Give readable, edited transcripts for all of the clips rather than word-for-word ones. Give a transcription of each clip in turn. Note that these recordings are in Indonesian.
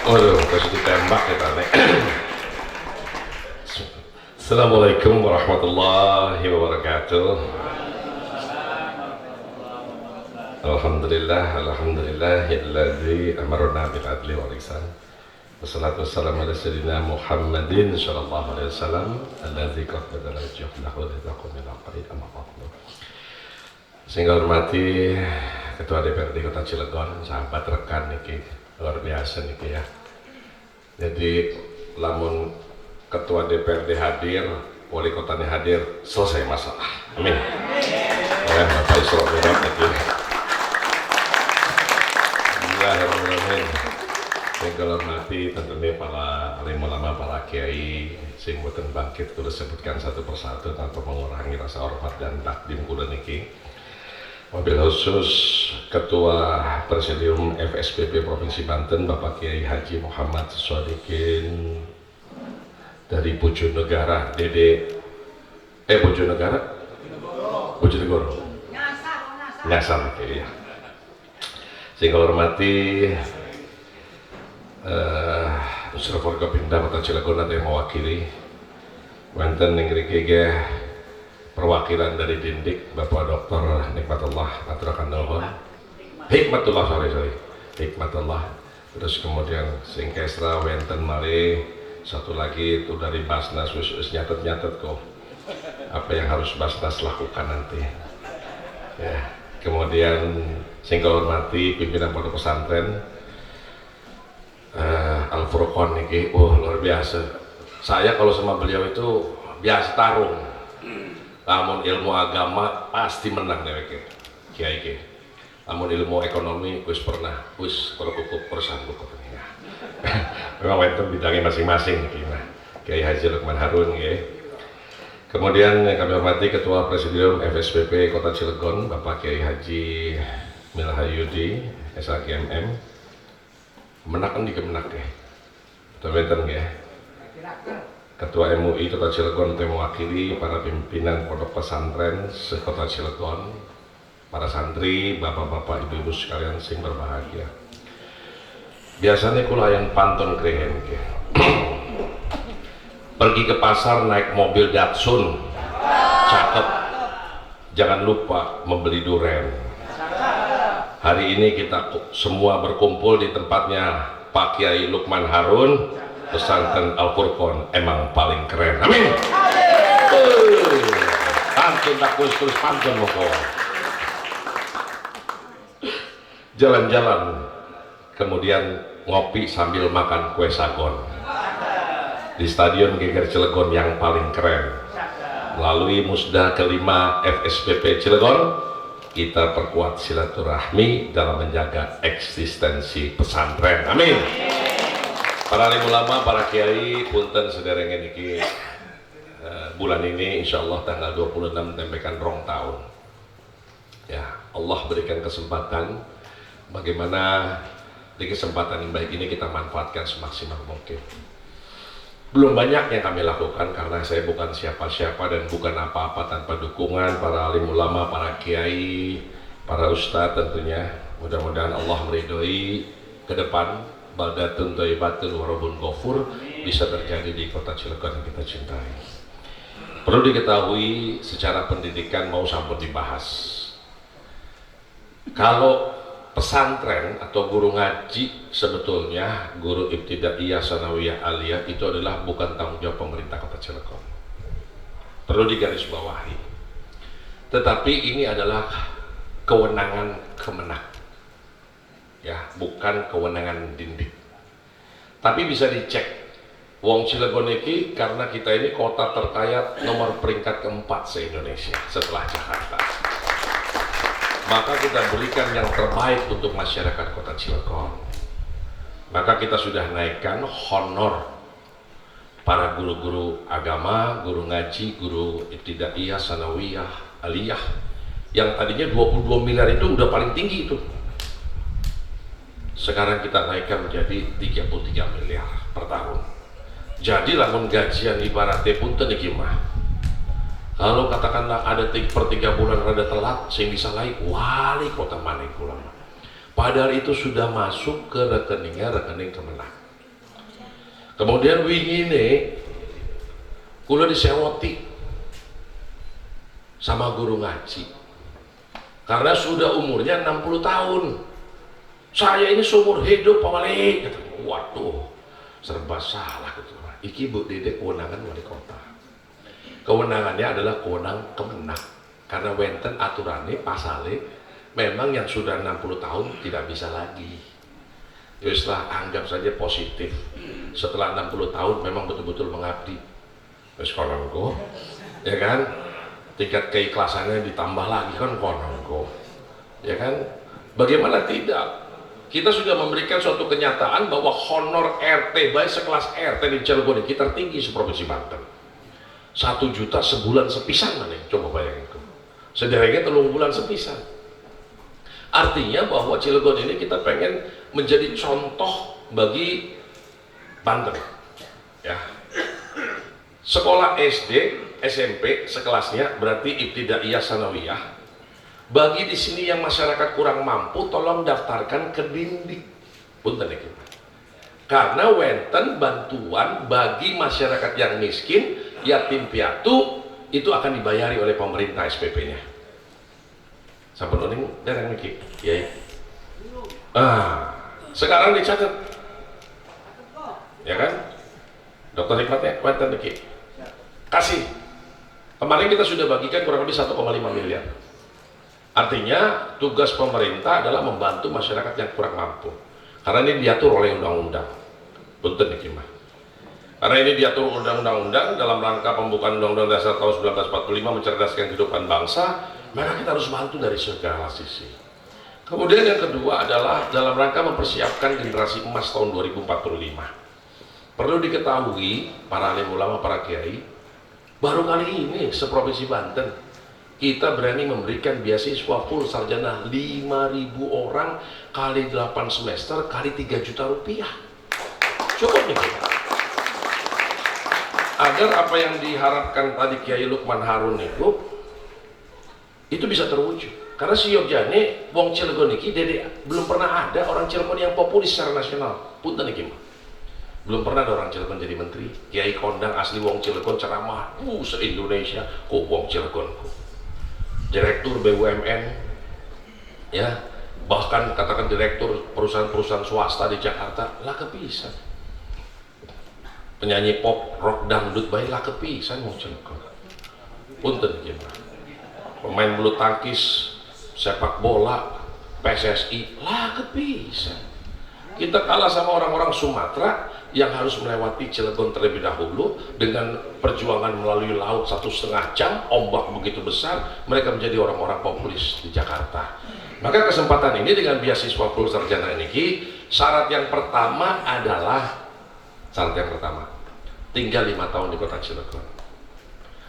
Waduh, kasih ditembak ya tadi. Assalamualaikum warahmatullahi wabarakatuh. Alhamdulillah, alhamdulillahilladzi amarna bil adli wal ihsan. Wassalatu wassalamu ala sayyidina Muhammadin sallallahu alaihi wasallam alladzi qad badala wajhahu lidaqum min aqid amma ba'du. Sehingga hormati Ketua DPRD Kota Cilegon, sahabat rekan niki luar biasa niki ya. Jadi lamun Ketua DPRD hadir, Wali Kotanya hadir, selesai masalah. Amin. Ya, Bapak Isra Mi'raj niki. Bismillahirrahmanirrahim. Sehingga hormati tentunya para alim ulama, para kiai sing boten bangkit kudu sebutkan satu persatu tanpa mengurangi rasa hormat dan takdim kula niki. Wabil khusus Ketua Presidium FSPP Provinsi Banten Bapak Kiai Haji Muhammad Shodikin dari Bojonegara, Dede Bojonegara? Bojonegoro. Nyasar ya. Sehingga hormati unsur Forkopimda Kota Cilegon ada yang mewakili wonten ing mriki perwakilan dari Dindik Bapak Dr. Nikmatullah aturaken nuhun. Hikmatullah Hikmatullah. Terus kemudian sing kesra wonten mari satu lagi itu dari Basnas wis nyatet kok apa yang harus Basnas lakukan nanti. Ya, kemudian sing hormati pimpinan pondok pesantren Al Furqon niki, luar biasa. Saya kalau sama beliau itu biasa tarung. Namun ilmu agama pasti menang dewek kiai kiai. Namun ilmu ekonomi wis kalau cukup persanggup katanya. Memang itu bidangnya masing-masing gimana. Kiai Haji Lukman Harun ya. Kemudian yang kami hormati Ketua Presidium FSPP Kota Cilegon Bapak Kiai Haji Milhayudi SHGMM. Menakan di kemenak ya. Teman-teman ya. Ketua MUI Kota Cilegon yang mewakili para pimpinan pondok pesantren se-Kota Cilegon, para santri, bapak-bapak, ibu-ibu sekalian sing berbahagia. Biasanya kula yang pantun keren ke. Pergi ke pasar naik mobil Datsun, cakep. Jangan lupa membeli duren. Hari ini kita semua berkumpul di tempatnya Pak Kiai Lukman Harun. Pesantren Al Furqon emang paling keren. Amin. Pantun tak terus pantun moko. Jalan-jalan, kemudian ngopi sambil makan kue sagon di Stadion Geger Cilegon yang paling keren. Melalui musda kelima FSPP Cilegon, kita perkuat silaturahmi dalam menjaga eksistensi pesantren. Amin. Para alim ulama, para kiai, punten sederenge niki bulan ini insyaallah tanggal 26 tempekan rong tahun. Ya, Allah berikan kesempatan bagaimana di kesempatan yang baik ini kita manfaatkan semaksimal mungkin. Belum banyak yang kami lakukan karena saya bukan siapa-siapa dan bukan apa-apa tanpa dukungan para alim ulama, para kiai, para ustadz tentunya. Mudah-mudahan Allah meridhoi ke depan baldatun thayyibatun warabun ghafur bisa terjadi di Kota Cilegon yang kita cintai. Perlu diketahui secara pendidikan mau sampun dibahas. Kalau pesantren atau guru ngaji sebetulnya guru ibtidaiyah, sanawiyah, aliyah itu adalah bukan tanggung jawab pemerintah Kota Cilegon. Perlu digarisbawahi. Tetapi ini adalah kewenangan Kemenak. Ya, bukan kewenangan Dindik. Tapi bisa dicek wong Cilegon iki karena kita ini kota terkaya nomor peringkat keempat se-Indonesia setelah Jakarta. Maka kita berikan yang terbaik untuk masyarakat Kota Cilegon. Maka kita sudah naikkan honor para guru-guru agama, guru ngaji, guru ibtidaiyah, sanawiyah, aliyah yang tadinya 22 miliar itu udah paling tinggi itu. Sekarang kita naikkan menjadi 33 miliar per tahun. Jadi lamun gajian ibaratnya pun iki mah. Kalau katakanlah ada per 3 bulan rada telat sing disalahi wali kota maneh kula. Padahal itu sudah masuk ke rekeningnya rekening Kemenak. Kemudian wingi kula disewoti sama guru ngaji karena sudah umurnya 60 tahun. Saya ini seumur hidup Pak Wali. Waduh, serba salah gitu. Iki Bu Dede kewenangan wali kota. Kewenangannya adalah kewenangan kemenang. Karena wenten aturannya pasale memang yang sudah 60 tahun tidak bisa lagi. Yuslah anggap saja positif. Setelah 60 tahun memang betul-betul mengabdi. Terus kononko, ya kan? Tingkat keikhlasannya ditambah lagi kan kononko, ya kan? Bagaimana tidak? Kita sudah memberikan suatu kenyataan bahwa honor RT baik sekelas RT di Cilegon ini kita tinggi seprovinsi Banten. 1 juta sebulan sepisan mana? Coba bayangin. Sederhana 3 bulan sepisan. Artinya bahwa Cilegon ini kita pengen menjadi contoh bagi Banten, ya. Sekolah SD, SMP sekelasnya berarti ibtidaiyah sanawiyah. Bagi di sini yang masyarakat kurang mampu, tolong daftarkan ke Dindik. Punten iki. Karena wenten bantuan bagi masyarakat yang miskin, yatim piatu itu akan dibayari oleh pemerintah SPP-nya. Sampun uning dereng niki, Kiai. Sekarang dicatat. Ya kan? Dokter Hikmatnya wenten niki. Kasih. Kemarin kita sudah bagikan kurang lebih 1,5 miliar. Artinya tugas pemerintah adalah membantu masyarakat yang kurang mampu. Karena ini diatur oleh undang-undang. Punten niki mah. Karena ini diatur undang-undang dalam rangka pembukaan Undang-Undang Dasar tahun 1945 mencerdaskan kehidupan bangsa, maka kita harus bantu dari segala sisi. Kemudian yang kedua adalah dalam rangka mempersiapkan generasi emas tahun 2045. Perlu diketahui para alim ulama, para kiai, baru kali ini seprovinsi Banten kita berani memberikan beasiswa full sarjana 5.000 orang kali 8 semester kali 3 juta rupiah. Cukup nih kita. Agar apa yang diharapkan tadi Kiai Lukman Harun itu bisa terwujud. Karena si Yogjane wong Cilegon iki dede belum pernah ada orang Cilegon yang populis secara nasional. Punten iki mah. Belum pernah ada orang Cilegon jadi menteri. Kiai kondang asli wong Cilegon ceramah se-Indonesia kok wong Cilegon. Direktur BUMN ya, bahkan katakan direktur perusahaan-perusahaan swasta di Jakarta lah kepisan. Penyanyi pop, rock, dangdut baik lah kepisan wong Cilegon. Punten gimana? Pemain bulu tangkis, sepak bola, PSSI lah kepisan. Kita kalah sama orang-orang Sumatera yang harus melewati Cilegon terlebih dahulu dengan perjuangan melalui laut 1,5 jam, ombak begitu besar, mereka menjadi orang-orang populis di Jakarta. Maka kesempatan ini dengan beasiswa full sarjana ini, syarat yang pertama adalah tinggal 5 tahun di kota Cilegon.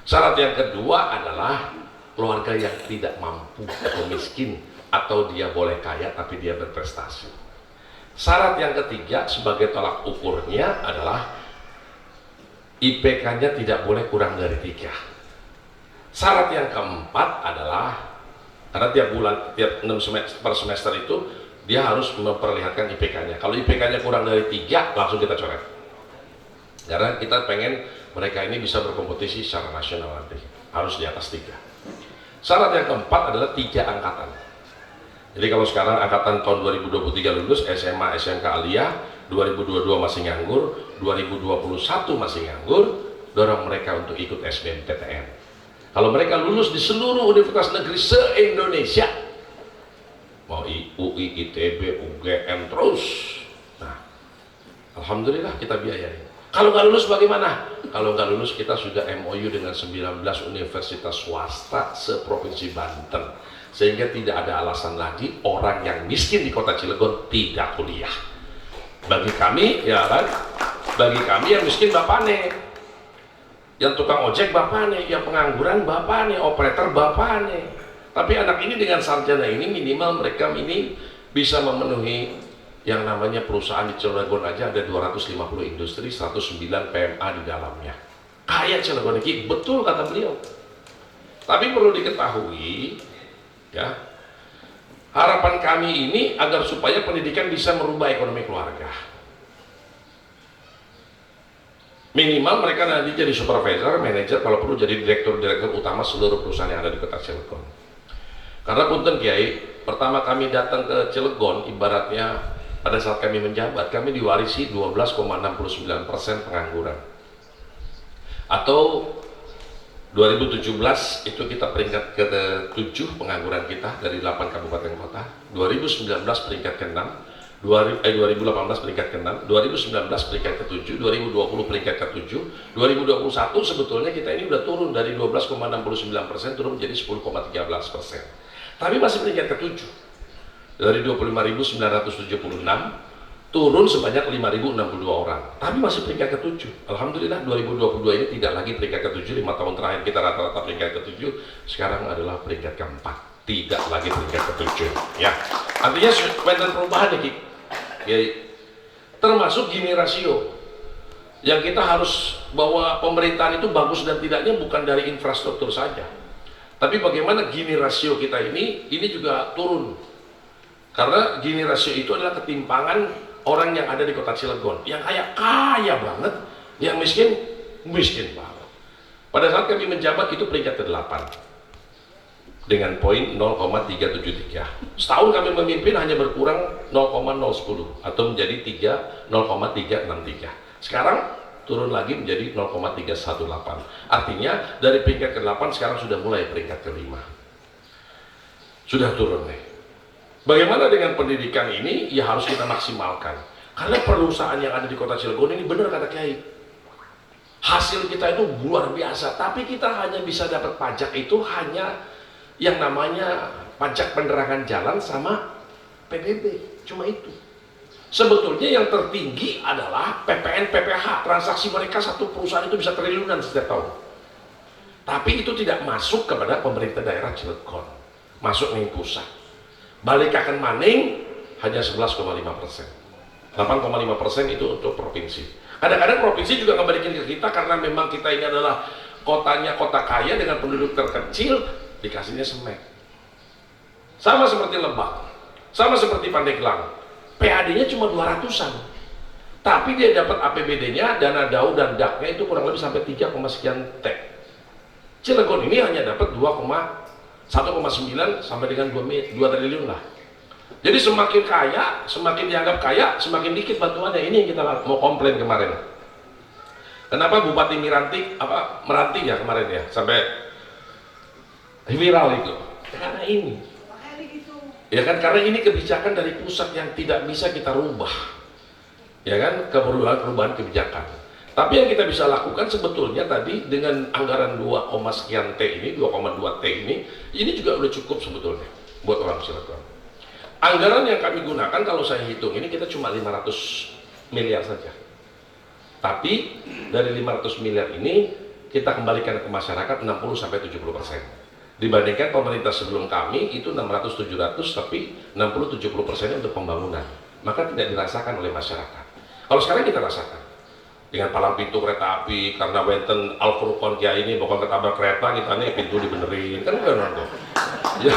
Syarat yang kedua adalah keluarga yang tidak mampu atau miskin, atau dia boleh kaya tapi dia berprestasi. Syarat yang ketiga sebagai tolak ukurnya adalah IPK-nya tidak boleh kurang dari 3. Syarat yang keempat adalah karena tiap bulan, tiap 6 semester, per semester itu dia harus memperlihatkan IPK-nya. Kalau IPK-nya kurang dari 3, langsung kita coret. Karena kita pengen mereka ini bisa berkompetisi secara nasional nanti. Harus di atas 3. Syarat yang keempat adalah 3 angkatan. Jadi kalau sekarang angkatan tahun 2023 lulus SMA, SMK Aliyah, 2022 masih nganggur, 2021 masih nganggur, dorong mereka untuk ikut SBMPTN. Kalau mereka lulus di seluruh universitas negeri se-Indonesia, mau UI, ITB, UGM terus, nah alhamdulillah kita biayain. Kalau nggak lulus bagaimana? Kalau nggak lulus kita sudah MOU dengan 19 universitas swasta seprovinsi Banten, sehingga tidak ada alasan lagi orang yang miskin di kota Cilegon tidak kuliah. Bagi kami ya kan, bagi kami yang miskin bapaknya, yang tukang ojek bapaknya, yang pengangguran bapaknya, operator bapaknya. Tapi anak ini dengan sarjana ini minimal mereka ini bisa memenuhi yang namanya perusahaan di Cilegon aja ada 250 industri, 109 PMA di dalamnya. Kaya Cilegon ini, betul kata beliau. Tapi perlu diketahui, ya, harapan kami ini agar supaya pendidikan bisa merubah ekonomi keluarga. Minimal mereka nanti jadi supervisor, manajer, kalau perlu jadi direktur utama seluruh perusahaan yang ada di kota Cilegon. Karena punten Kiai, pertama kami datang ke Cilegon, ibaratnya pada saat kami menjabat, kami diwarisi 12,69% pengangguran. Atau 2017 itu kita peringkat ke-7 pengangguran kita dari 8 kabupaten kota, 2019 peringkat ke-6, 2018 peringkat ke-6, 2019 peringkat ke-7, 2020 peringkat ke-7, 2021 sebetulnya kita ini udah turun dari 12,69% turun menjadi 10,13%. Tapi masih peringkat ke-7. Dari 25.976 turun sebanyak 5.062 orang, tapi masih peringkat ke-7. Alhamdulillah 2022 ini tidak lagi peringkat ke-7. 5 tahun terakhir kita rata-rata peringkat ke-7, sekarang adalah peringkat ke-4, tidak lagi peringkat ke-7 ya. Artinya wenten perubahan nih ya, termasuk Gini rasio yang kita harus bahwa pemerintahan itu bagus dan tidaknya bukan dari infrastruktur saja, tapi bagaimana Gini rasio kita ini juga turun. Karena Gini rasio itu adalah ketimpangan orang yang ada di kota Cilegon, yang kaya banget, yang miskin banget. Pada saat kami menjabat itu peringkat ke-8 dengan poin 0,373. Setahun kami memimpin hanya berkurang 0,010 atau menjadi 0,363. Sekarang turun lagi menjadi 0,318. Artinya dari peringkat ke-8 sekarang sudah mulai peringkat ke-5. Sudah turun nih. Bagaimana dengan pendidikan ini? Ya harus kita maksimalkan. Karena perusahaan yang ada di kota Cilegon ini benar kata Kiai, hasil kita itu luar biasa, tapi kita hanya bisa dapat pajak itu hanya yang namanya pajak penerangan jalan sama PBB, cuma itu. Sebetulnya yang tertinggi adalah PPN, PPH, transaksi mereka satu perusahaan itu bisa triliunan setiap tahun. Tapi itu tidak masuk kepada pemerintah daerah Cilegon, masuk nih pusat. Balik akan maning hanya 11,5%, 8,5% itu untuk provinsi. Kadang-kadang provinsi juga ngebalikin ke kita karena memang kita ini adalah kotanya kota kaya dengan penduduk terkecil, dikasihnya semek. Sama seperti Lebak, sama seperti Pandeglang, PAD-nya cuma 200-an, tapi dia dapat APBD-nya, dana DAU dan DAK-nya itu kurang lebih sampai 3, sekian T. Cilegon ini hanya dapat 1,9 sampai dengan 2 triliun lah. Jadi semakin kaya, semakin dianggap kaya, semakin dikit bantuannya. Ini yang kita mau komplain kemarin. Kenapa Bupati Meranti ya kemarin ya sampai viral itu? Karena ini. Ya kan, karena ini kebijakan dari pusat yang tidak bisa kita rubah. Ya kan, perubahan kebijakan. Tapi yang kita bisa lakukan sebetulnya tadi dengan anggaran 2, sekian T ini, 2,2 T ini juga udah cukup sebetulnya buat orang Cilegon. Anggaran yang kami gunakan kalau saya hitung ini kita cuma 500 miliar saja. Tapi dari 500 miliar ini kita kembalikan ke masyarakat 60-70%. Dibandingkan pemerintah sebelum kami itu 600-700, tapi 60-70% untuk pembangunan. Maka tidak dirasakan oleh masyarakat. Kalau sekarang kita rasakan. Dengan palang pintu kereta api, karena wenten Al-Furqon Kiai ini bukan ketabrak kereta, kita nih pintu dibenerin, kan bukan orang tuh. Ya,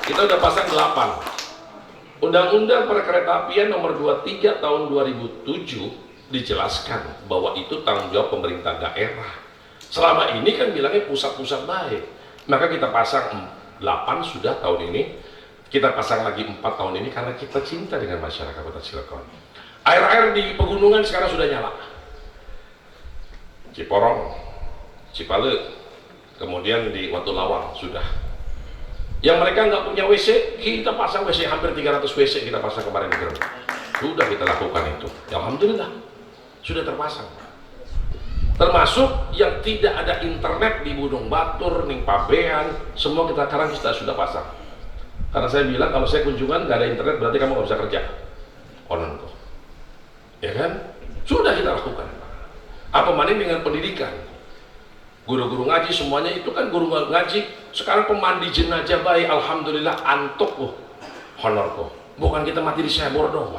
kita udah pasang 8. Undang-Undang Perkeretaapian nomor 23 tahun 2007 dijelaskan bahwa itu tanggung jawab pemerintah daerah. Selama ini kan bilangnya pusat-pusat baik, maka kita pasang 8 sudah tahun ini, kita pasang lagi 4 tahun ini karena kita cinta dengan masyarakat Kota Cilegon. Air-air di pegunungan sekarang sudah nyala. Ciporong, Cipale, kemudian di Watu Lawang sudah. Yang mereka nggak punya WC, kita pasang WC, hampir 300 WC kita pasang kemarin di Gerem. Sudah kita lakukan itu. Ya, alhamdulillah, sudah terpasang. Termasuk yang tidak ada internet di Gunung Batur, Ning Pabean, semua kita sekarang kita sudah pasang. Karena saya bilang kalau saya kunjungan nggak ada internet berarti kamu nggak bisa kerja. Konon kok. Ya kan? Sudah kita lakukan. Apa maning dengan pendidikan? Guru-guru ngaji semuanya itu kan guru ngaji. Sekarang pemandi jenazah baik, alhamdulillah antuk honor kok. Bukan kita mati di sebor doang.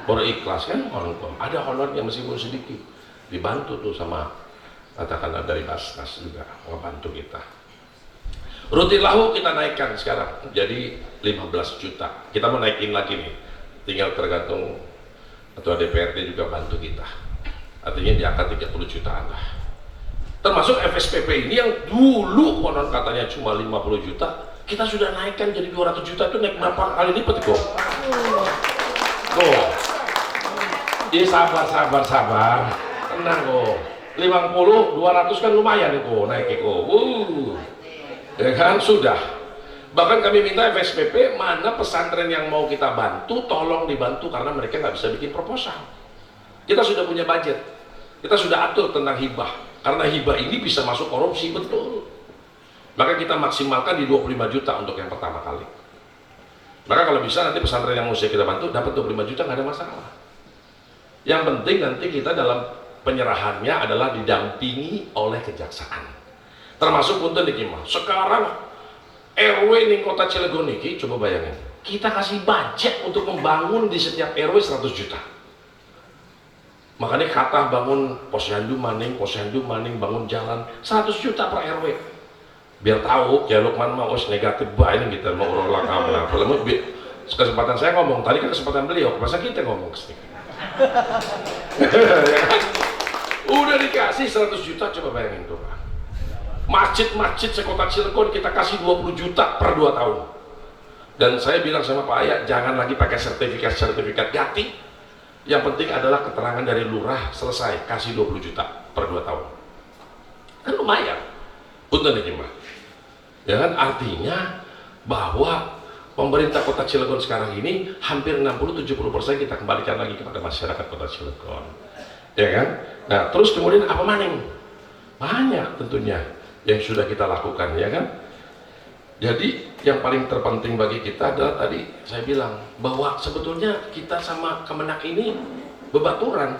Baru ikhlas kan honor kok. Ada honornya meskipun sedikit. Dibantu tuh sama katakanlah dari Basnas juga membantu kita. Rutin lahu kita naikkan sekarang jadi 15 juta. Kita mau naikin lagi nih. Tinggal tergantung Ketua DPRD juga bantu kita. artinya di angka 30 jutaan lah. Termasuk FSPP ini yang dulu konon katanya cuma 50 juta, kita sudah naikkan jadi 200 juta. Itu naik berapa kali lipat kok? Ya sabar, tenang kok. 50, 200 kan lumayan kok naik kok. Ya kan sudah. Bahkan kami minta FSPP, mana pesantren yang mau kita bantu, tolong dibantu, karena mereka nggak bisa bikin proposal. Kita sudah punya budget, kita sudah atur tentang hibah. Karena hibah ini bisa masuk korupsi, betul. Maka kita maksimalkan di 25 juta untuk yang pertama kali. Maka kalau bisa nanti pesantren yang mau kita bantu dapat 25 juta, nggak ada masalah. Yang penting nanti kita dalam penyerahannya adalah didampingi oleh kejaksaan. Termasuk punten di Kimah. Sekarang RW di kota Cilegon ini, coba bayangin, kita kasih budget untuk membangun di setiap RW 100 juta. Makanya kata bangun posyandu maning, bangun jalan 100 juta per RW. Biar tahu ya Lukman mau negatif baik ini kita mau ulang kamera. Kalau kesempatan saya ngomong tadi kan kesempatan beliau, masa kita ngomong kesini. Ya kan? Udah dikasih 100 juta, coba bayangin tuh. Masjid-masjid sekota Cilegon kita kasih 20 juta per 2 tahun. Dan saya bilang sama Pak Ayat, jangan lagi pakai sertifikat ganti. Yang penting adalah keterangan dari lurah, selesai, kasih 20 juta per 2 tahun. Kan lumayan. Punten ini mah. Ya kan, artinya bahwa pemerintah kota Cilegon sekarang ini hampir 60-70% kita kembalikan lagi kepada masyarakat kota Cilegon. Ya kan? Nah, terus kemudian apa maning? Banyak tentunya yang sudah kita lakukan, ya kan? Jadi yang paling terpenting bagi kita adalah tadi saya bilang bahwa sebetulnya kita sama Kemenak ini bebaturan,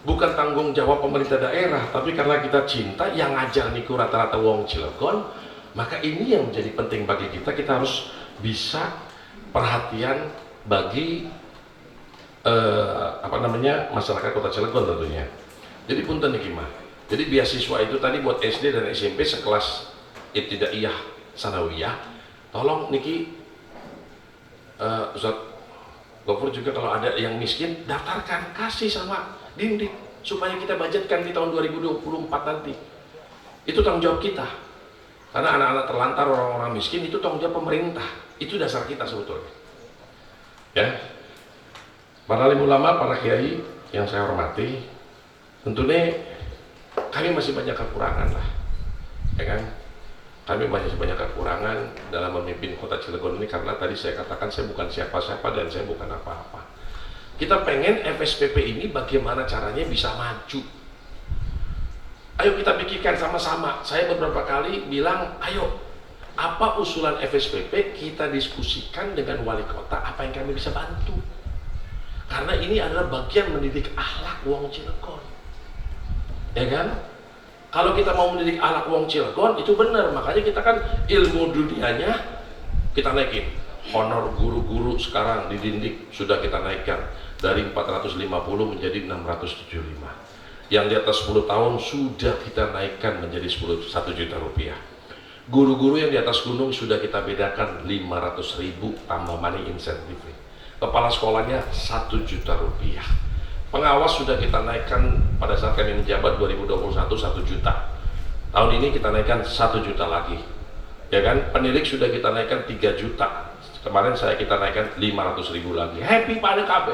bukan tanggung jawab pemerintah daerah, tapi karena kita cinta, yang ngajar niku rata-rata wong Cilegon, maka ini yang menjadi penting bagi kita. Kita harus bisa perhatian bagi masyarakat kota Cilegon tentunya. Jadi punten niki mah. Jadi beasiswa itu tadi buat SD dan SMP sekelas ibtidaiyah sanawiyah, tolong niki Ustadz Gofur juga kalau ada yang miskin daftarkan, kasih sama Dindik supaya kita budgetkan di tahun 2024 nanti. Itu tanggung jawab kita, karena anak-anak terlantar, orang-orang miskin itu tanggung jawab pemerintah. Itu dasar kita sebetulnya, ya. Para alim ulama, para kiai yang saya hormati, tentunya kami masih banyak kekurangan lah, ya kan. Kami masih banyak kekurangan dalam memimpin kota Cilegon ini, karena tadi saya katakan saya bukan siapa-siapa dan saya bukan apa-apa. Kita pengen FSPP ini bagaimana caranya bisa maju. Ayo kita pikirkan sama-sama. Saya beberapa kali bilang, ayo apa usulan FSPP, kita diskusikan dengan wali kota apa yang kami bisa bantu. Karena ini adalah bagian mendidik akhlak wong Cilegon. Ya kan? Kalau kita mau mendidik anak wong Cilegon itu benar, makanya kita kan ilmu dunianya kita naikin. Honor guru-guru sekarang di Dindik sudah kita naikkan dari 450 menjadi 675. Yang di atas 10 tahun sudah kita naikkan menjadi 1 juta rupiah. Guru-guru yang di atas gunung sudah kita bedakan 500.000 tambah money incentive. Kepala sekolahnya 1 juta rupiah. Pengawas sudah kita naikkan pada saat kami menjabat 2021 1 juta. Tahun ini kita naikkan 1 juta lagi. Ya kan? Penilik sudah kita naikkan 3 juta. Kemarin kita naikkan 500.000 lagi. Happy pada KB.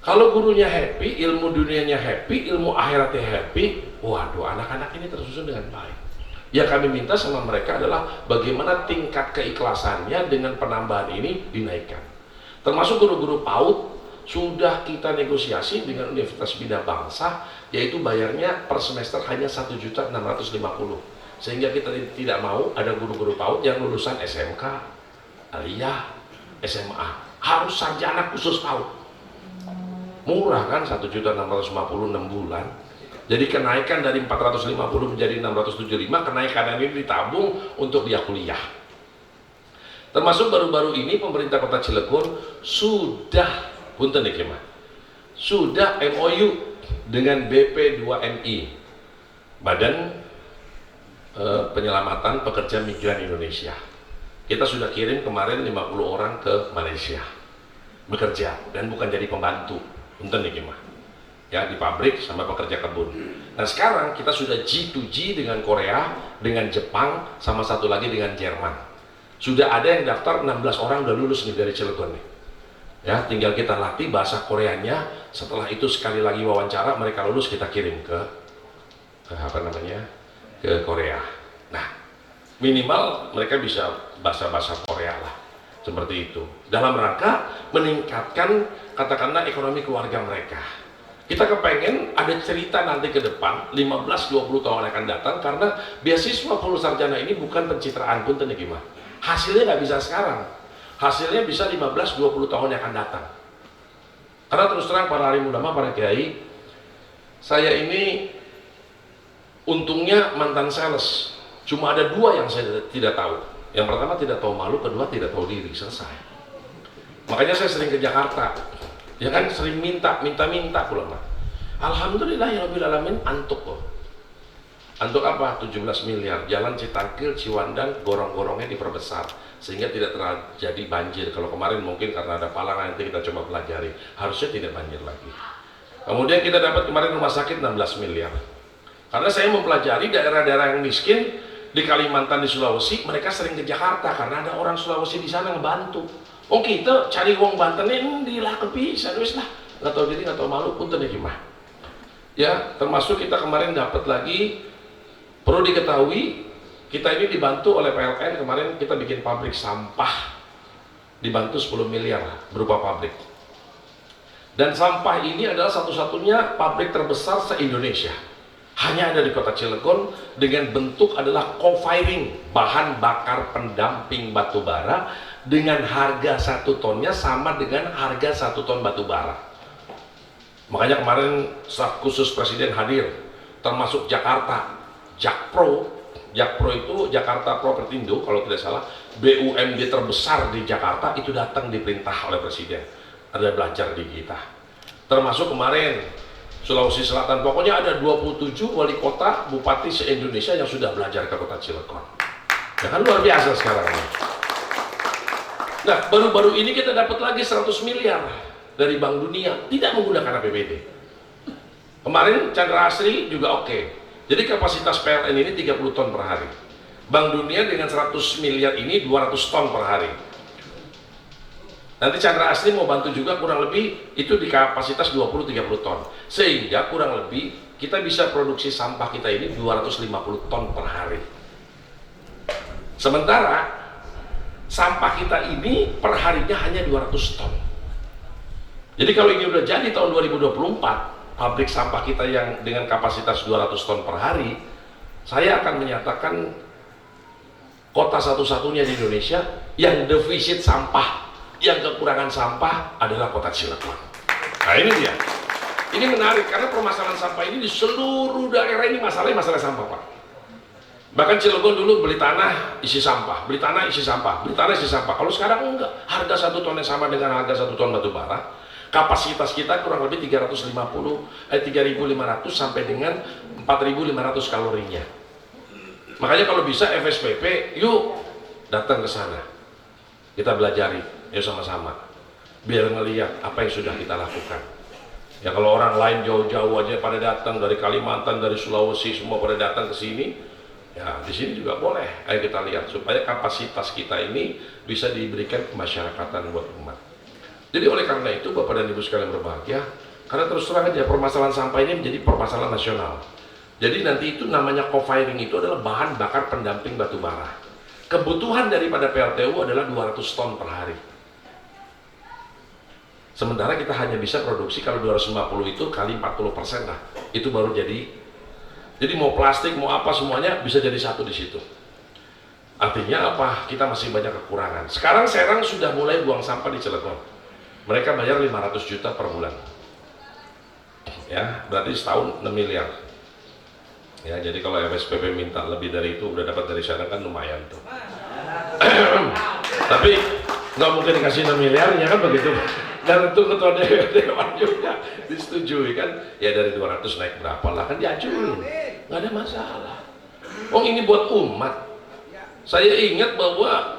Kalau gurunya happy, ilmu dunianya happy, ilmu akhiratnya happy, waduh, anak-anak ini tersusun dengan baik. Yang kami minta sama mereka adalah bagaimana tingkat keikhlasannya dengan penambahan ini dinaikkan. Termasuk guru-guru PAUD sudah kita negosiasi dengan Universitas Bina Bangsa, yaitu bayarnya per semester hanya 1.650.000, sehingga kita tidak mau ada guru-guru PAUD yang lulusan SMK, aliyah, SMA, harus sarjana khusus PAUD. Murah kan, 1.650.000 6 bulan. Jadi kenaikan dari 450 menjadi 675, kenaikan ini ditabung untuk dia kuliah. Termasuk baru-baru ini pemerintah kota Cilegon sudah punten nih Kema, sudah MOU dengan BP2MI, Badan Penyelamatan Pekerja Migran Indonesia. Kita sudah kirim kemarin 50 orang ke Malaysia bekerja dan bukan jadi pembantu, punten nih Kema. ya, di pabrik sama pekerja kebun. Nah sekarang kita sudah G2G dengan Korea, dengan Jepang, sama satu lagi dengan Jerman. Sudah ada yang daftar 16 orang udah lulus nih dari Cilegon nih. Ya, tinggal kita latih bahasa Koreanya. Setelah itu sekali lagi wawancara, mereka lulus kita kirim ke apa namanya, ke Korea. Nah, minimal mereka bisa bahasa Korea lah, seperti itu. Dalam rangka meningkatkan katakanlah ekonomi keluarga mereka. Kita kepengen ada cerita nanti ke depan 15-20 tahun yang akan datang, karena beasiswa full sarjana ini bukan pencitraan pun gimana. Hasilnya nggak bisa sekarang. Hasilnya bisa 15-20 tahun yang akan datang. Karena terus terang para alim ulama, para kiai, saya ini untungnya mantan sales. Cuma ada dua yang saya tidak tahu. Yang pertama tidak tahu malu, kedua tidak tahu diri, selesai. Makanya saya sering ke Jakarta. Ya kan, sering minta pulang. Alhamdulillah ya Rabbil Alamin, antuk loh. Antuk apa? 17 miliar. Jalan Citangkil, Ciwandan, gorong-gorongnya diperbesar sehingga tidak terjadi banjir. Kalau kemarin mungkin karena ada palangan, nanti kita coba pelajari. Harusnya tidak banjir lagi. Kemudian kita dapat kemarin rumah sakit 16 miliar. Karena saya mempelajari daerah-daerah yang miskin di Kalimantan, di Sulawesi, mereka sering ke Jakarta karena ada orang Sulawesi di sana ngebantu. Oh kita cari uang Banten ini lah kepisah, wis lah, nggak tahu diri, nggak tahu malu pun gimana. Ya, termasuk kita kemarin dapat lagi, perlu diketahui, kita ini dibantu oleh PLN. Kemarin kita bikin pabrik sampah, dibantu 10 miliar berupa pabrik. Dan sampah ini adalah satu-satunya pabrik terbesar se-Indonesia. Hanya ada di kota Cilegon, dengan bentuk adalah co-firing, bahan bakar pendamping batu bara, dengan harga 1 tonnya sama dengan harga 1 ton batu bara. Makanya kemarin staf khusus Presiden hadir, termasuk Jakarta, Jakpro itu Jakarta Propertindo kalau tidak salah, BUMD terbesar di Jakarta itu datang diperintah oleh Presiden, ada belajar di kita. Termasuk kemarin Sulawesi Selatan, pokoknya ada 27 wali kota, bupati se-Indonesia yang sudah belajar ke kota Cilegon. Ya kan, luar biasa sekarang ini. Nah, baru-baru ini kita dapat lagi 100 miliar dari Bank Dunia, tidak menggunakan APBD. Kemarin Chandra Asri juga oke. Jadi kapasitas PLN ini 30 ton per hari. Bank Dunia dengan 100 miliar ini 200 ton per hari. Nanti Chandra Asri mau bantu juga kurang lebih itu di kapasitas 20-30 ton. Sehingga kurang lebih kita bisa produksi sampah kita ini 250 ton per hari. Sementara sampah kita ini per harinya hanya 200 ton. Jadi kalau ini udah jadi tahun 2024, pabrik sampah kita yang dengan kapasitas 200 ton per hari, saya akan menyatakan kota satu-satunya di Indonesia yang defisit sampah, yang kekurangan sampah adalah kota Cilegon. Nah ini dia. Ini menarik karena permasalahan sampah ini di seluruh daerah ini masalah sampah, Pak. Bahkan Cilegon dulu beli tanah isi sampah, beli tanah isi sampah, beli tanah isi sampah. Kalau sekarang enggak, harga 1 ton yang sama dengan harga 1 ton batu bara. Kapasitas kita kurang lebih 3.500 sampai dengan 4.500 kalorinya. Makanya kalau bisa FSPP, yuk datang ke sana. Kita belajari, yuk sama-sama. Biar ngelihat apa yang sudah kita lakukan. Ya kalau orang lain jauh-jauh aja pada datang dari Kalimantan, dari Sulawesi, semua pada datang ke sini. Ya, di sini juga boleh. Ayo kita lihat supaya kapasitas kita ini bisa diberikan kemasyarakatan buat umat. Jadi oleh karena itu Bapak dan Ibu sekalian berbahagia, karena terus terang aja permasalahan sampah ini menjadi permasalahan nasional. Jadi nanti itu namanya co-firing itu adalah bahan bakar pendamping batu bara. Kebutuhan daripada PLTU adalah 200 ton per hari. Sementara kita hanya bisa produksi kalau 250 itu kali 40% lah. Itu baru jadi. Jadi mau plastik, mau apa semuanya bisa jadi satu di situ. Artinya apa? Kita masih banyak kekurangan. Sekarang Serang sudah mulai buang sampah di Cilegon. Mereka bayar 500 juta per bulan. Ya, berarti setahun 6 miliar. Ya, jadi kalau FSPP minta lebih dari itu, udah dapat dari sana kan lumayan tuh. Tapi nggak mungkin dikasih 6 miliar, ya kan begitu. Dan itu ketua dewan juga disetujui kan, ya dari 200 naik berapa lah, kan diajuin, nggak ada masalah. Oh ini buat umat. Saya ingat bahwa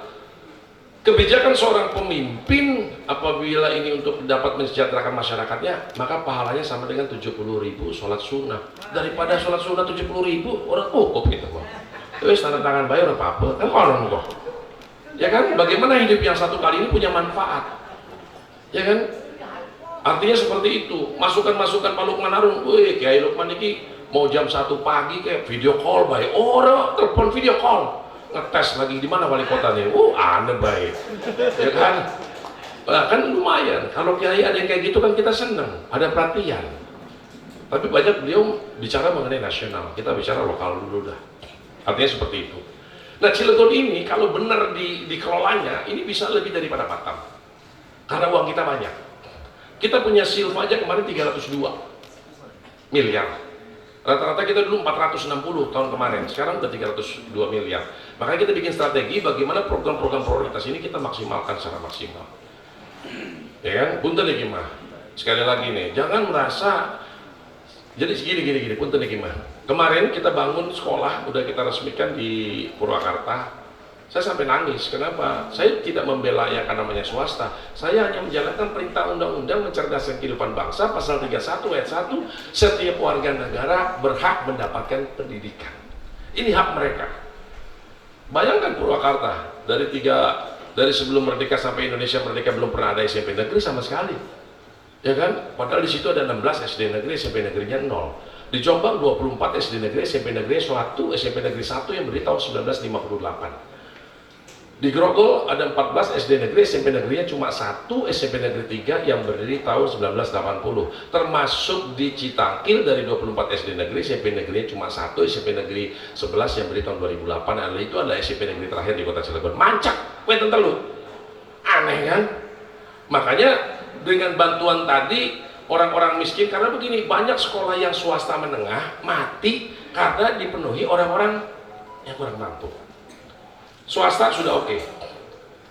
kebijakan seorang pemimpin apabila ini untuk dapat mensejahterakan masyarakatnya, maka pahalanya sama dengan 70.000 sholat sunnah. Daripada sholat sunnah 70.000, orang cukup gitu kok. Terus tanda tangan bayar apa-apa, kan konon kok. Ya kan, bagaimana hidup yang satu kali ini punya manfaat. Ya kan, artinya seperti itu. Masukan-masukan Pak Lukman Harun, wih Kiai Lukman ini mau jam 1 pagi kayak video call baik, orang telepon video call, ngetes lagi di mana wali kotanya, aneh baik, ya kan. Nah, kan lumayan, kalau Kiai ada yang kayak gitu kan kita senang, ada perhatian. Tapi banyak beliau bicara mengenai nasional, kita bicara lokal dulu dah. Artinya seperti itu. Nah, Cilegon ini kalau benar dikelolanya, ini bisa lebih daripada Batam. Karena uang kita banyak. Kita punya silva aja kemarin 302 miliar. Rata-rata kita dulu 460 tahun kemarin, sekarang udah 302 miliar. Makanya kita bikin strategi bagaimana program-program prioritas ini kita maksimalkan secara maksimal. Ya kan? Punten ya gimana? Sekali lagi nih, jangan merasa jadi gini, punten ya gimana? Kemarin kita bangun sekolah, udah kita resmikan di Purwakarta. Saya sampai nangis, kenapa? Saya tidak membela yang namanya swasta. Saya hanya menjalankan perintah undang-undang mencerdaskan kehidupan bangsa, pasal 31 ayat 1, setiap warga negara berhak mendapatkan pendidikan. Ini hak mereka. Bayangkan Purwakarta, dari sebelum merdeka sampai Indonesia merdeka belum pernah ada SMP negeri sama sekali. Ya kan? Padahal di situ ada 16 SD negeri, SMP negerinya 0. Di Jombang 24 SD negeri, SMP negeri 1, SMP negeri 1 yang berdiri tahun 1958. Di Grogol ada 14 SD negeri, SMP negerinya cuma 1, SMP negeri 3 yang berdiri tahun 1980. Termasuk di Citangkil dari 24 SD negeri, SMP negerinya cuma 1, SMP negeri 11 yang berdiri tahun 2008. Nah, itu adalah SMP negeri terakhir di kota Cilegon. Mancak, tentu lu. Aneh kan? Makanya dengan bantuan tadi orang-orang miskin, karena begini, banyak sekolah yang swasta menengah mati karena dipenuhi orang-orang yang kurang mampu. Swasta sudah oke.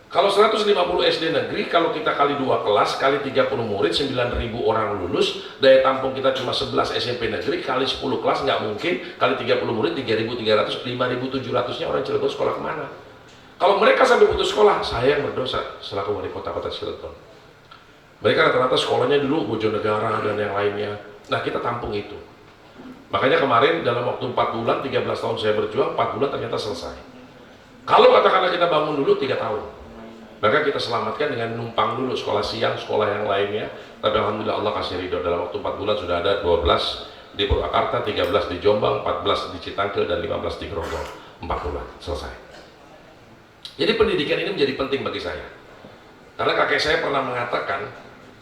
Kalau 150 SD negeri, kalau kita kali 2 kelas, kali 30 murid, 9.000 orang lulus, daya tampung kita cuma 11 SMP negeri, kali 10 kelas nggak mungkin, kali 30 murid, 3.300, 5.700-nya orang Cilegon sekolah kemana? Kalau mereka sampai putus sekolah, saya yang berdosa selaku wali kota Cilegon. Mereka rata-rata sekolahnya dulu Bojonegara dan yang lainnya. Nah, kita tampung itu. Makanya kemarin dalam waktu 4 bulan, 13 tahun saya berjuang, 4 bulan ternyata selesai. Kalau katakanlah kita bangun dulu 3 tahun, maka kita selamatkan dengan numpang dulu sekolah siang, sekolah yang lainnya. Tapi alhamdulillah Allah kasih ridho, dalam waktu 4 bulan sudah ada 12 di Purwakarta, 13 di Jombang, 14 di Citangkil, dan 15 di Grogol. 4 bulan selesai. Jadi pendidikan ini menjadi penting bagi saya. Karena kakek saya pernah mengatakan,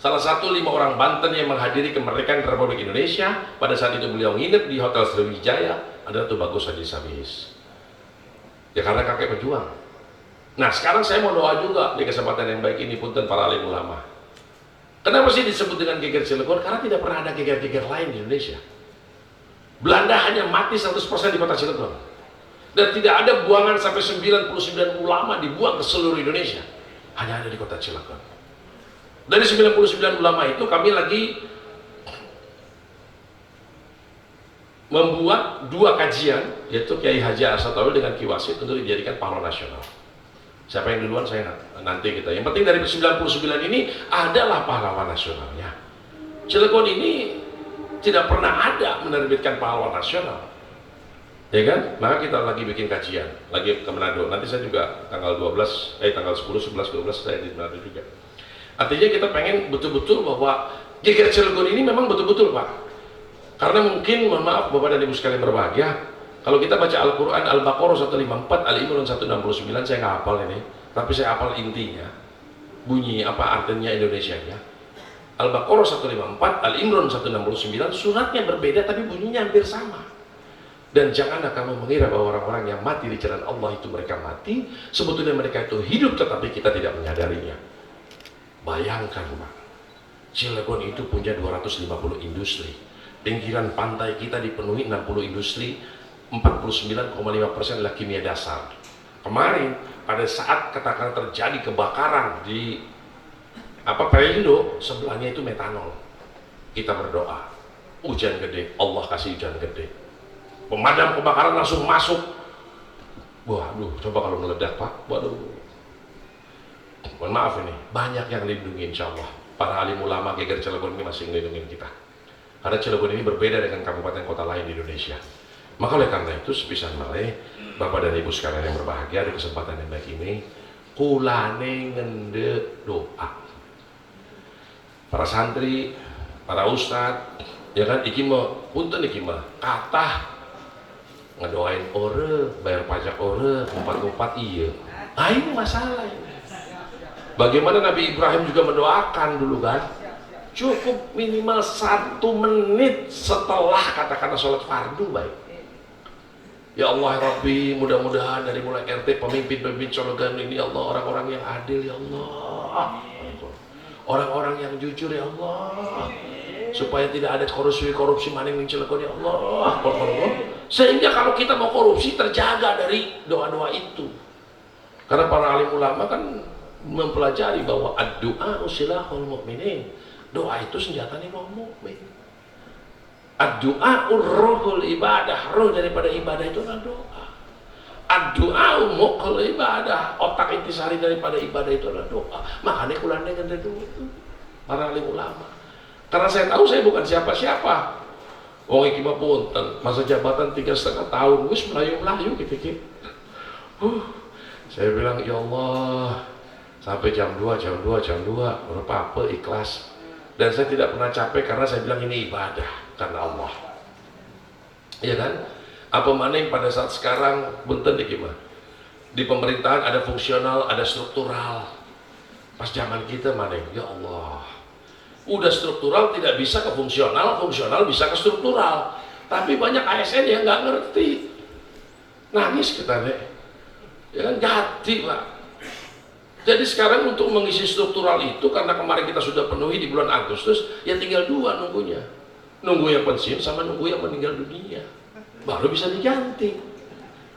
salah satu 5 orang Banten yang menghadiri kemerdekaan Republik Indonesia, pada saat itu beliau nginep di Hotel Sriwijaya, adalah Tubagus Haji Samis. Ya karena kakek pejuang. Nah, sekarang saya mau doa juga di kesempatan yang baik ini, punten para alim ulama. Kenapa sih disebut dengan geger Cilegon? Karena tidak pernah ada geger-geger lain di Indonesia. Belanda hanya mati 100% di kota Cilegon. Dan tidak ada buangan sampai 99 ulama dibuang ke seluruh Indonesia. Hanya ada di kota Cilegon. Dari 99 ulama itu kami lagi membuat 2 kajian, yaitu Kiai Haji Asatawil dengan Ki Wasit untuk dijadikan pahlawan nasional. Siapa yang duluan saya nanti kita. Yang penting dari 99 ini adalah pahlawan nasionalnya. Cilegon ini tidak pernah ada menerbitkan pahlawan nasional. Ya kan? Maka kita lagi bikin kajian, lagi ke Manado. Nanti saya juga tanggal 10, 11, 12 saya di Manado juga. Artinya kita pengen betul-betul bahwa geger Cilegon ini memang betul-betul, Pak. Karena mungkin, mohon maaf Bapak dan Ibu sekalian berbahagia, kalau kita baca Al-Quran, Al-Baqarah 154, Al-Imran 169, saya nggak hafal ini, tapi saya hafal intinya, bunyi apa artinya Indonesianya. Al-Baqarah 154, Al-Imran 169, suratnya berbeda tapi bunyinya hampir sama. Dan janganlah kamu mengira bahwa orang-orang yang mati di jalan Allah itu mereka mati, sebetulnya mereka itu hidup tetapi kita tidak menyadarinya. Bayangkan Pak, Cilegon itu punya 250 industri. Pinggiran pantai kita dipenuhi 60 industri, 49,5% adalah kimia dasar. Kemarin pada saat katakan terjadi kebakaran di Perindo, sebelahnya itu metanol. Kita berdoa, hujan gede, Allah kasih hujan gede. Pemadam kebakaran langsung masuk. Waduh, coba kalau meledak Pak, waduh. mohon maaf ini, banyak yang lindungi insya Allah. Para alim ulama Geger Cilegon ini masih melindungi kita. Karena Cilegon ini berbeda dengan kabupaten kota lain di Indonesia. Maka oleh karena itu, sepisan malih, Bapak dan Ibu sekalian yang berbahagia, di kesempatan yang baik ini, kulane ngende doa. Para santri, para ustadz, ya kan, iki mah, punten iki mah, kata ngedoain ore, bayar pajak ore, empat iya. Nah ini masalah ini. Bagaimana Nabi Ibrahim juga mendoakan dulu kan, cukup minimal 1 menit setelah katakanlah sholat fardu baik. Ya Allah ya Rabbi, mudah-mudahan dari mulai RT pemimpin-pemimpin Cilegon ini, ya Allah, orang-orang yang adil ya Allah, orang-orang yang jujur ya Allah, supaya tidak ada korupsi maning di Cilegon ya Allah, sehingga kalau kita mau korupsi terjaga dari doa-doa itu. Karena para alim ulama kan mempelajari bahwa ad-du'a silahul mu'minin, doa itu senjatanya orang mukmin. Ad-du'a ruhul ibadah, roh daripada ibadah itu adalah doa. Ad-du'a muqul ibadah, otak intisari daripada ibadah itu adalah doa. Makanya kulane ngene itu para alim ulama. Karena saya tahu saya bukan siapa-siapa. Wong iki mah punten, masa jabatan 3,5 tahun wis melayu-melayu gitu. Saya bilang ya Allah, sampai jam 2 berapa apa ikhlas. Dan saya tidak pernah capek karena saya bilang ini ibadah karena Allah. Iya kan? Apa mana yang pada saat sekarang benten gimana? Di pemerintahan ada fungsional, ada struktural. Pas zaman kita mana? Ya Allah. Udah struktural tidak bisa ke fungsional, fungsional bisa ke struktural. Tapi banyak ASN yang nggak ngerti. Nangis kita deh. Ya kan ganti Pak. Jadi sekarang untuk mengisi struktural itu, karena kemarin kita sudah penuhi di bulan Agustus, ya tinggal 2 nunggunya. Nunggu yang pensiun sama nunggu yang meninggal dunia. Baru bisa diganti.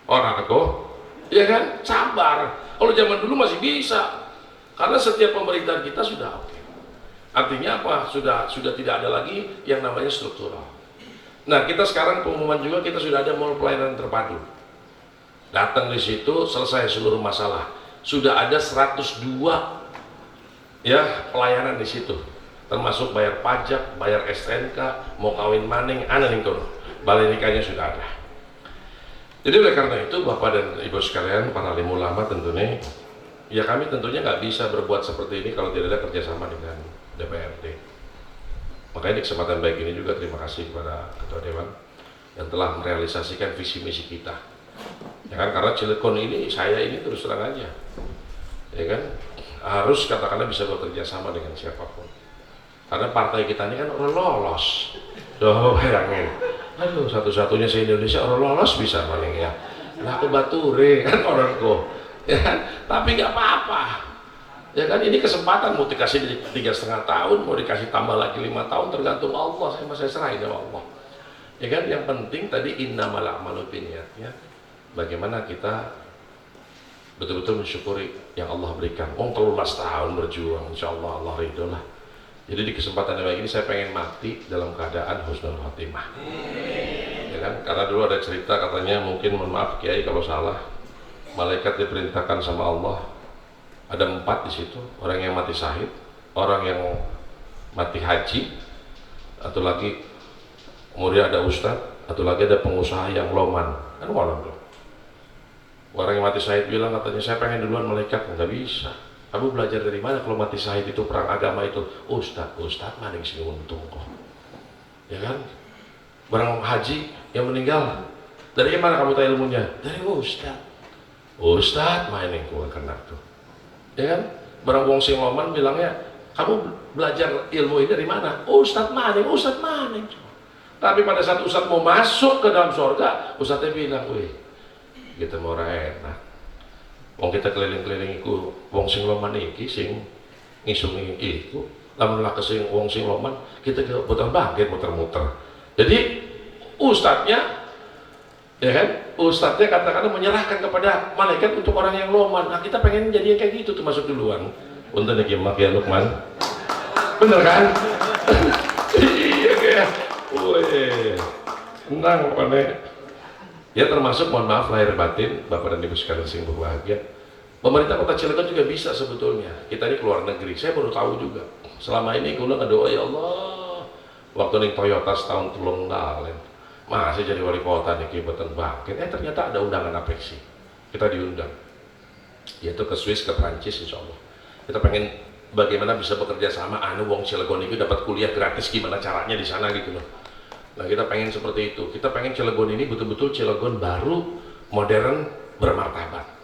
Orang aku, ya kan, sabar. Kalau zaman dulu masih bisa. Karena setiap pemerintahan kita sudah oke. Artinya apa? Sudah tidak ada lagi yang namanya struktural. Nah, kita sekarang pengumuman juga kita sudah ada mall pelayanan terpadu. Datang di situ selesai seluruh masalah. Sudah ada 102 ya pelayanan di situ, termasuk bayar pajak, bayar STNK, mau kawin maning, ana ning kono. Balai nikahnya sudah ada. Jadi oleh karena itu Bapak dan Ibu sekalian, para alim ulama tentunya, ya kami tentunya nggak bisa berbuat seperti ini kalau tidak ada kerjasama dengan DPRD. Makanya di kesempatan baik ini juga terima kasih kepada Ketua Dewan yang telah merealisasikan visi misi kita. Ya kan, karena Cilegon ini, saya ini terus terang aja, ya kan, harus katakanlah bisa bekerja sama dengan siapapun. Karena partai kita ini kan orang lolos. Doh, bayangin. Aduh, satu-satunya se-Indonesia orang lolos bisa paling ya. Nah, ke Bature kan orangku. Ya kan? Tapi nggak apa-apa. Ya kan, ini kesempatan mau dikasih 3,5 tahun, mau dikasih tambah lagi 5 tahun, tergantung Allah. Saya serahin sama Allah. Ya kan, yang penting tadi innamal a'malu binniyat ya. Bagaimana kita betul-betul mensyukuri yang Allah berikan. 13 tahun berjuang, insya Allah Allah ridho lah. Jadi di kesempatan yang baik ini saya pengen mati dalam keadaan husnul khotimah. Ya kan? Karena dulu ada cerita katanya, mungkin mohon maaf Kiai kalau salah, malaikat diperintahkan sama Allah, ada 4 di situ, orang yang mati syahid, orang yang mati haji, atau lagi kemudian ada ustadz, atau lagi ada pengusaha yang loman. Kan walau dong. Orang yang mati syahid bilang katanya, saya pengen duluan malaikat. Nggak bisa. Kamu belajar dari mana kalau mati syahid itu perang agama itu? Ustadz mana yang sini untung kok. Ya kan? Barang haji yang meninggal, dari mana kamu tahu ilmunya? Dari Ustadz main yang gua kena tuh. Ya kan? Barang wong sing loman bilangnya, kamu belajar ilmu ini dari mana? Ustadz maning. Tapi pada saat Ustadz mau masuk ke dalam surga, Ustadznya bilang, wih, kita mau enak. Wong kita keliling-keliling iku wong sing loman iki sing ngisungi iku. Lamun lah kesing wong sing loman, kita putar bangkit muter-muter. Jadi ustadznya, ya kan? Ustadznya katakanlah menyerahkan kepada malaikat untuk orang yang loman. Nah, kita pengen jadi yang kayak gitu tuh masuk duluan. Untuk nih gimana ya Lukman? Bener kan? Iya kayak. Wih. Tenang Pak. Ya termasuk mohon maaf lahir batin Bapak dan Ibu sekalian sing berbahagia, Pemerintah Kota Cilegon juga bisa sebetulnya. Kita ini keluar negeri, saya baru tahu juga. Selama ini gue ngedoa, ya Allah, waktu nih Toyota setahun tulung dalen, masih jadi wali kota nih kibatan bangkit. Ternyata ada undangan apeksi, kita diundang, yaitu ke Swiss, ke Prancis, insya Allah. Kita pengen bagaimana bisa bekerja sama, wong Cilegon itu dapat kuliah gratis, gimana caranya di sana gitu loh. Nah kita pengen seperti itu. Kita pengen Cilegon ini betul-betul Cilegon baru, modern, bermartabat.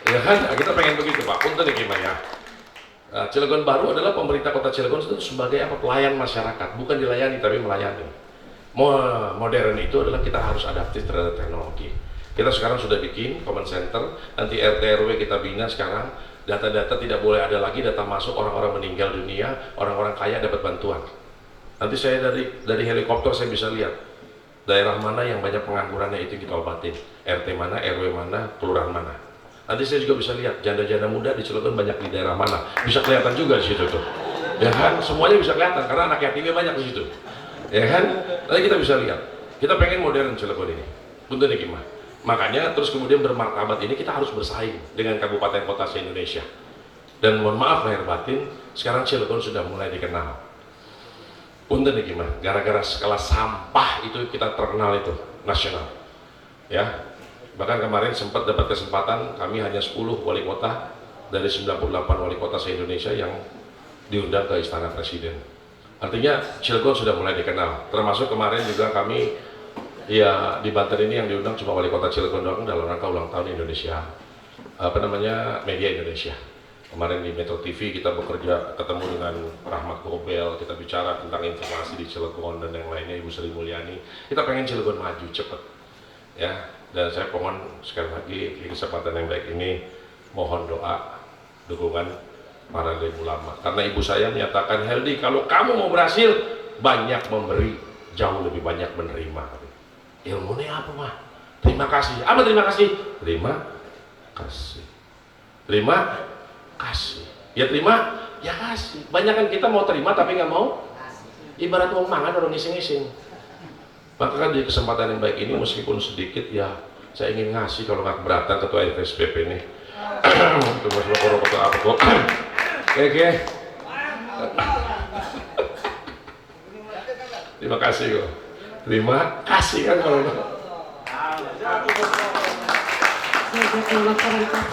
Ya kan, kita pengen begitu Pak. Punten ya gimana ya. Cilegon baru adalah pemerintah Kota Cilegon itu sebagai apa, pelayan masyarakat, bukan dilayani tapi melayani. Modern itu adalah kita harus adaptif terhadap teknologi. Kita sekarang sudah bikin command center, nanti RT RW kita bina sekarang. Data-data tidak boleh ada lagi, data masuk orang-orang meninggal dunia, orang-orang kaya dapat bantuan. Nanti saya dari helikopter saya bisa lihat daerah mana yang banyak penganggurannya, itu kita obatin. RT mana, RW mana, kelurahan mana. Nanti saya juga bisa lihat janda-janda muda di Cilegon banyak di daerah mana, bisa kelihatan juga di situ tuh, ya kan, semuanya bisa kelihatan karena anak yatimnya banyak di situ, ya kan. Nanti kita bisa lihat. Kita pengen modern Cilegon ini, punten nih gimana. Makanya terus kemudian bermartabat ini kita harus bersaing dengan kabupaten kota se-Indonesia. Dan mohon maaf lahir batin, sekarang Cilegon sudah mulai dikenal. Punten nih gimana, gara-gara skala sampah itu kita terkenal itu nasional, ya. Bahkan kemarin sempat dapat kesempatan, kami hanya 10 wali kota dari 98 wali kota se-Indonesia yang diundang ke Istana Presiden. Artinya Cilegon sudah mulai dikenal. Termasuk kemarin juga kami, ya di Banten ini yang diundang cuma wali kota Cilegon doang dalam rangka ulang tahun Indonesia, media Indonesia. Kemarin di Metro TV kita bekerja, ketemu dengan Rahmat Gobel, kita bicara tentang informasi di Cilegon dan yang lainnya, Ibu Sri Mulyani. Kita pengen Cilegon maju cepet, ya. Dan saya mohon sekali lagi di kesempatan yang baik ini, mohon doa, dukungan para ulama. Karena ibu saya menyatakan, Heldi, kalau kamu mau berhasil, banyak memberi, jauh lebih banyak menerima. Ilmunya apa mah? Terima kasih. Apa terima kasih? Terima kasih. Terima kasih. Ya terima, ya kasih. Banyak kan kita mau terima tapi nggak mau. Ibarat mau mangan orang ngising-ngising. Maka kan di kesempatan yang baik ini meskipun sedikit ya saya ingin ngasih, kalau nggak keberatan ketua FSPP ini. Tunggu sebentar ketua apa kok? Oke. Terima kasih kok. Terima kasih kan kalau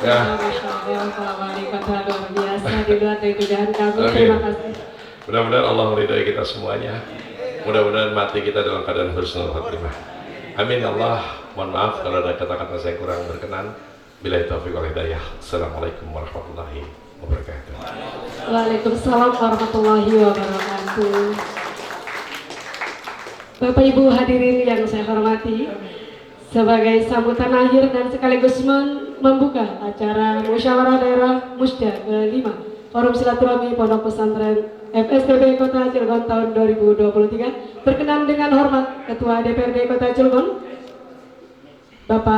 ya. Wali kota luar biasa di luar dari dugaan kami. Terima kasih. Mudah-mudahan Allah meridai kita semuanya. Mudah-mudahan mati kita dalam keadaan husnul khatimah. Amin ya Allah. Mohon maaf kalau ada kata-kata saya kurang berkenan. Billahi taufiq wal hidayah. Assalamualaikum warahmatullahi wabarakatuh. Waalaikumsalam warahmatullahi wabarakatuh. Bapak Ibu hadirin yang saya hormati, sebagai sambutan akhir dan sekaligus membuka acara Musyawarah Daerah Musda ke-5 Forum Silaturahmi Pondok Pesantren FSPB Kota Cilegon tahun 2023, berkenan dengan hormat Ketua DPRD Kota Cilegon Bapak